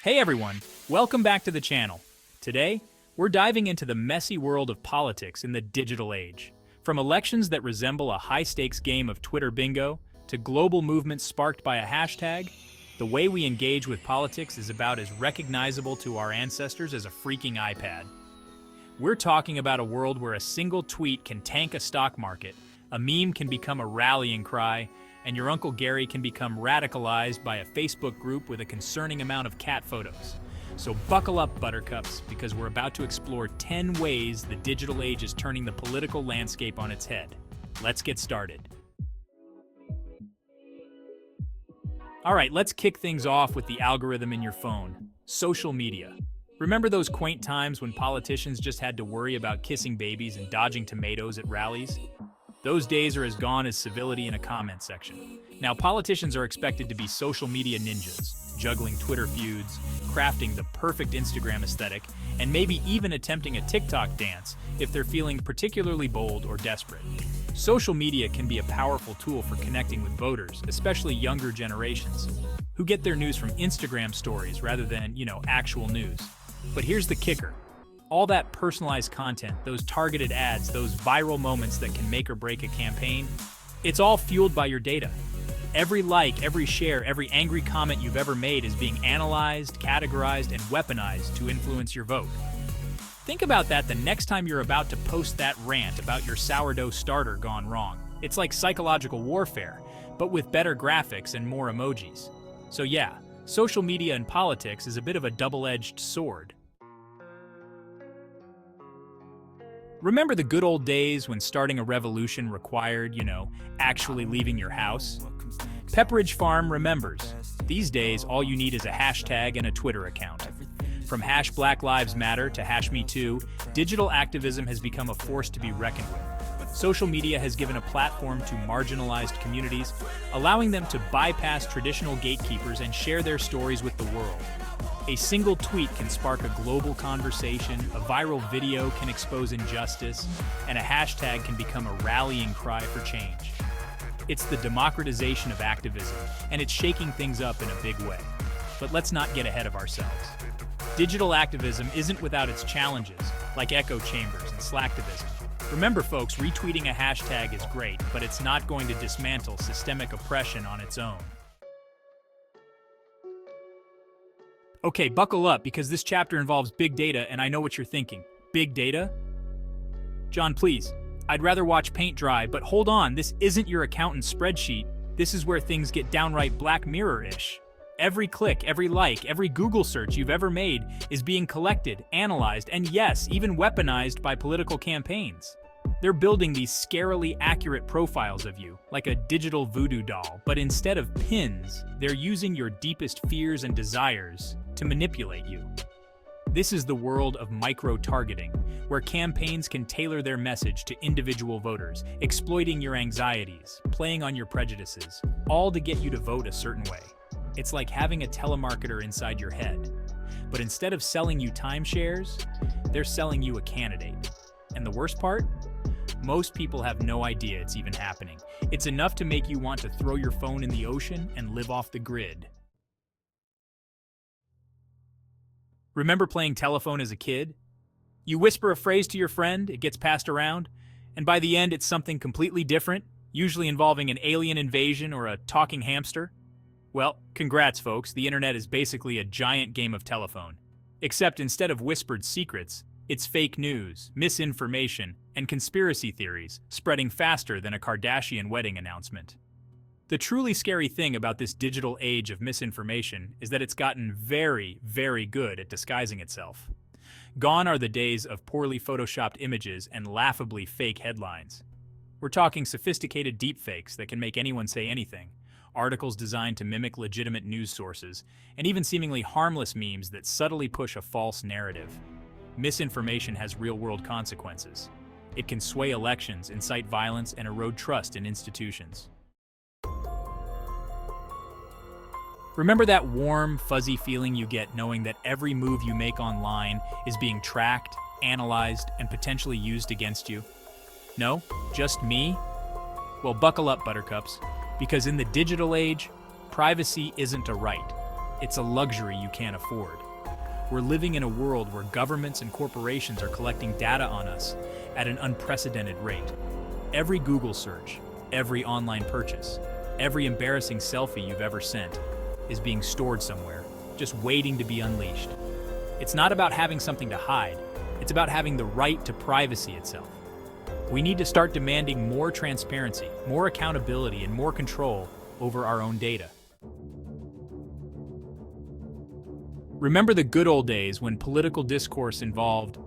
Hey everyone, welcome back to the channel. Today, we're diving into the messy world of politics in the digital age. From elections that resemble a high-stakes game of Twitter bingo, to global movements sparked by a hashtag, the way we engage with politics is about as recognizable to our ancestors as a freaking iPad. We're talking about a world where a single tweet can tank a stock market, a meme can become a rallying cry, and your Uncle Gary can become radicalized by a Facebook group with a concerning amount of cat photos. So buckle up, buttercups, because we're about to explore 10 ways the digital age is turning the political landscape on its head. Let's get started. All right, let's kick things off with the algorithm in your phone. Social media. Remember those quaint times when politicians just had to worry about kissing babies and dodging tomatoes at rallies? Those days are as gone as civility in a comment section. Now, politicians are expected to be social media ninjas, juggling Twitter feuds, crafting the perfect Instagram aesthetic, and maybe even attempting a TikTok dance if they're feeling particularly bold or desperate. Social media can be a powerful tool for connecting with voters, especially younger generations, who get their news from Instagram stories rather than, actual news. But here's the kicker. All that personalized content, those targeted ads, those viral moments that can make or break a campaign, it's all fueled by your data. Every like, every share, every angry comment you've ever made is being analyzed, categorized, and weaponized to influence your vote. Think about that the next time you're about to post that rant about your sourdough starter gone wrong. It's like psychological warfare, but with better graphics and more emojis. So yeah, social media and politics is a bit of a double-edged sword. Remember the good old days when starting a revolution required, actually leaving your house? Pepperidge Farm remembers. These days, all you need is a hashtag and a Twitter account. From #BlackLivesMatter to #MeToo, digital activism has become a force to be reckoned with. Social media has given a platform to marginalized communities, allowing them to bypass traditional gatekeepers and share their stories with the world. A single tweet can spark a global conversation, a viral video can expose injustice, and a hashtag can become a rallying cry for change. It's the democratization of activism, and it's shaking things up in a big way. But let's not get ahead of ourselves. Digital activism isn't without its challenges, like echo chambers and slacktivism. Remember, folks, retweeting a hashtag is great, but it's not going to dismantle systemic oppression on its own. Okay, buckle up, because this chapter involves big data, and I know what you're thinking. Big data? John, please. I'd rather watch paint dry, but hold on, this isn't your accountant's spreadsheet. This is where things get downright Black Mirror-ish. Every click, every like, every Google search you've ever made is being collected, analyzed, and yes, even weaponized by political campaigns. They're building these scarily accurate profiles of you, like a digital voodoo doll, but instead of pins, they're using your deepest fears and desires to manipulate you. This is the world of micro-targeting, where campaigns can tailor their message to individual voters, exploiting your anxieties, playing on your prejudices, all to get you to vote a certain way. It's like having a telemarketer inside your head. But instead of selling you timeshares, they're selling you a candidate. And the worst part? Most people have no idea it's even happening. It's enough to make you want to throw your phone in the ocean and live off the grid. Remember playing telephone as a kid? You whisper a phrase to your friend, it gets passed around, and by the end it's something completely different, usually involving an alien invasion or a talking hamster. Well, congrats folks, the internet is basically a giant game of telephone. Except instead of whispered secrets, it's fake news, misinformation, and conspiracy theories spreading faster than a Kardashian wedding announcement. The truly scary thing about this digital age of misinformation is that it's gotten very, very good at disguising itself. Gone are the days of poorly photoshopped images and laughably fake headlines. We're talking sophisticated deepfakes that can make anyone say anything, articles designed to mimic legitimate news sources, and even seemingly harmless memes that subtly push a false narrative. Misinformation has real-world consequences. It can sway elections, incite violence, and erode trust in institutions. Remember that warm, fuzzy feeling you get knowing that every move you make online is being tracked, analyzed, and potentially used against you? No? Just me? Well, buckle up, buttercups, because in the digital age, privacy isn't a right. It's a luxury you can't afford. We're living in a world where governments and corporations are collecting data on us at an unprecedented rate. Every Google search, every online purchase, every embarrassing selfie you've ever sent is being stored somewhere, just waiting to be unleashed. It's not about having something to hide, it's about having the right to privacy itself. We need to start demanding more transparency, more accountability, and more control over our own data. Remember the good old days when political discourse involved,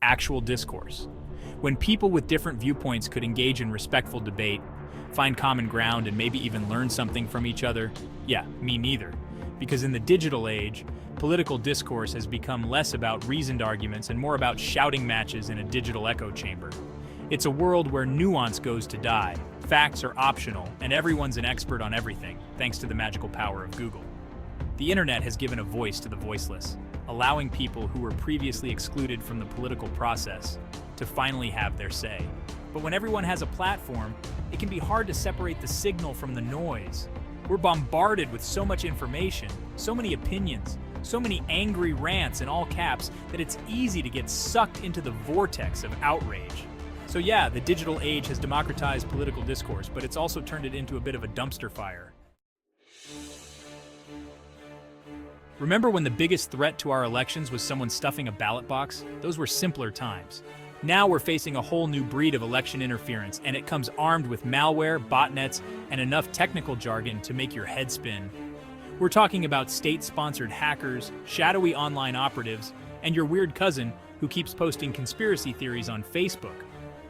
actual discourse. When people with different viewpoints could engage in respectful debate, find common ground, and maybe even learn something from each other? Yeah, me neither. Because in the digital age, political discourse has become less about reasoned arguments and more about shouting matches in a digital echo chamber. It's a world where nuance goes to die, facts are optional, and everyone's an expert on everything, thanks to the magical power of Google. The internet has given a voice to the voiceless, allowing people who were previously excluded from the political process to finally have their say. But when everyone has a platform, it can be hard to separate the signal from the noise. We're bombarded with so much information, so many opinions, so many angry rants in all caps that it's easy to get sucked into the vortex of outrage. So yeah, the digital age has democratized political discourse, but it's also turned it into a bit of a dumpster fire. Remember when the biggest threat to our elections was someone stuffing a ballot box? Those were simpler times. Now we're facing a whole new breed of election interference, and it comes armed with malware, botnets, and enough technical jargon to make your head spin. We're talking about state-sponsored hackers, shadowy online operatives, and your weird cousin who keeps posting conspiracy theories on Facebook.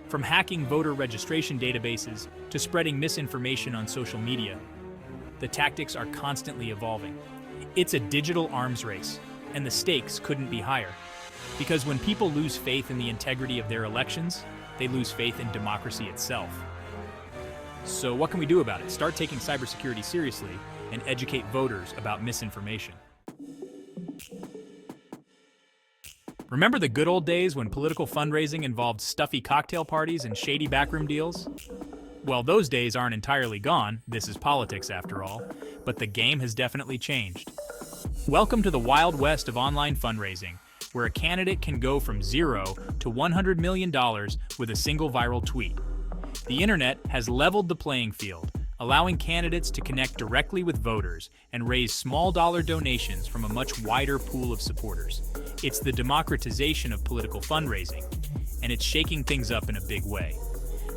From hacking voter registration databases to spreading misinformation on social media, the tactics are constantly evolving. It's a digital arms race, and the stakes couldn't be higher. Because when people lose faith in the integrity of their elections, they lose faith in democracy itself. So what can we do about it? Start taking cybersecurity seriously and educate voters about misinformation. Remember the good old days when political fundraising involved stuffy cocktail parties and shady backroom deals? Well, those days aren't entirely gone. This is politics after all. But the game has definitely changed. Welcome to the Wild West of online fundraising, where a candidate can go from $0 to $100 million with a single viral tweet. The internet has leveled the playing field, allowing candidates to connect directly with voters and raise small dollar donations from a much wider pool of supporters. It's the democratization of political fundraising, and it's shaking things up in a big way.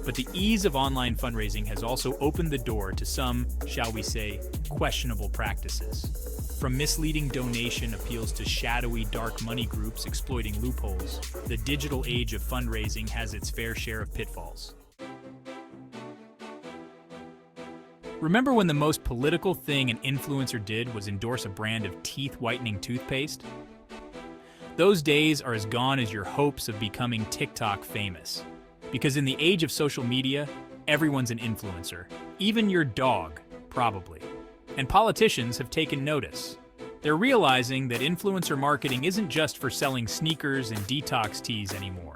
But the ease of online fundraising has also opened the door to some, shall we say, questionable practices. From misleading donation appeals to shadowy dark money groups exploiting loopholes, the digital age of fundraising has its fair share of pitfalls. Remember when the most political thing an influencer did was endorse a brand of teeth-whitening toothpaste? Those days are as gone as your hopes of becoming TikTok famous. Because in the age of social media, everyone's an influencer. Even your dog, probably. And politicians have taken notice. They're realizing that influencer marketing isn't just for selling sneakers and detox teas anymore.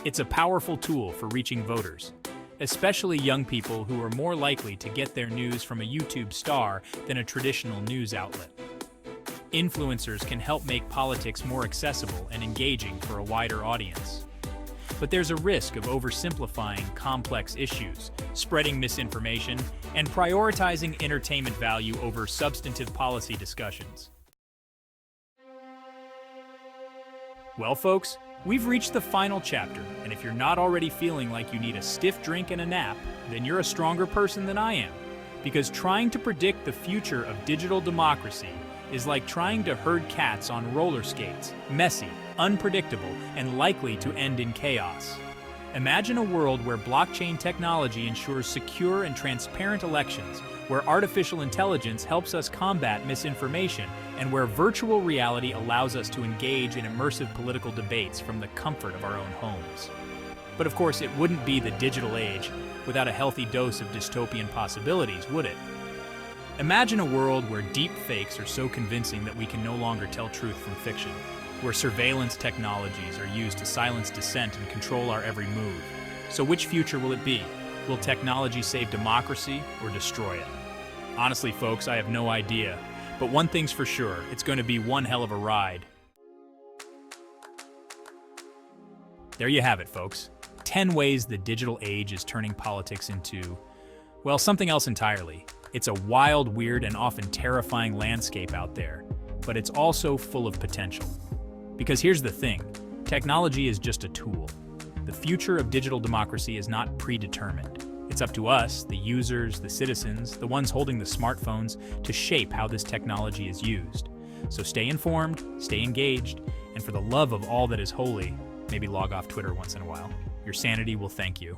It's a powerful tool for reaching voters, especially young people who are more likely to get their news from a YouTube star than a traditional news outlet. Influencers can help make politics more accessible and engaging for a wider audience. But there's a risk of oversimplifying complex issues, spreading misinformation, and prioritizing entertainment value over substantive policy discussions. Well, folks, we've reached the final chapter, and if you're not already feeling like you need a stiff drink and a nap, then you're a stronger person than I am. Because trying to predict the future of digital democracy is like trying to herd cats on roller skates, messy, unpredictable, and likely to end in chaos. Imagine a world where blockchain technology ensures secure and transparent elections, where artificial intelligence helps us combat misinformation, and where virtual reality allows us to engage in immersive political debates from the comfort of our own homes. But of course, it wouldn't be the digital age without a healthy dose of dystopian possibilities, would it? Imagine a world where deep fakes are so convincing that we can no longer tell truth from fiction, where surveillance technologies are used to silence dissent and control our every move. So which future will it be? Will technology save democracy or destroy it? Honestly, folks, I have no idea. But one thing's for sure, it's going to be one hell of a ride. There you have it, folks. 10 ways the digital age is turning politics into, well, something else entirely. It's a wild, weird, and often terrifying landscape out there, but it's also full of potential. Because here's the thing, technology is just a tool. The future of digital democracy is not predetermined. It's up to us, the users, the citizens, the ones holding the smartphones, to shape how this technology is used. So stay informed, stay engaged, and for the love of all that is holy, maybe log off Twitter once in a while. Your sanity will thank you.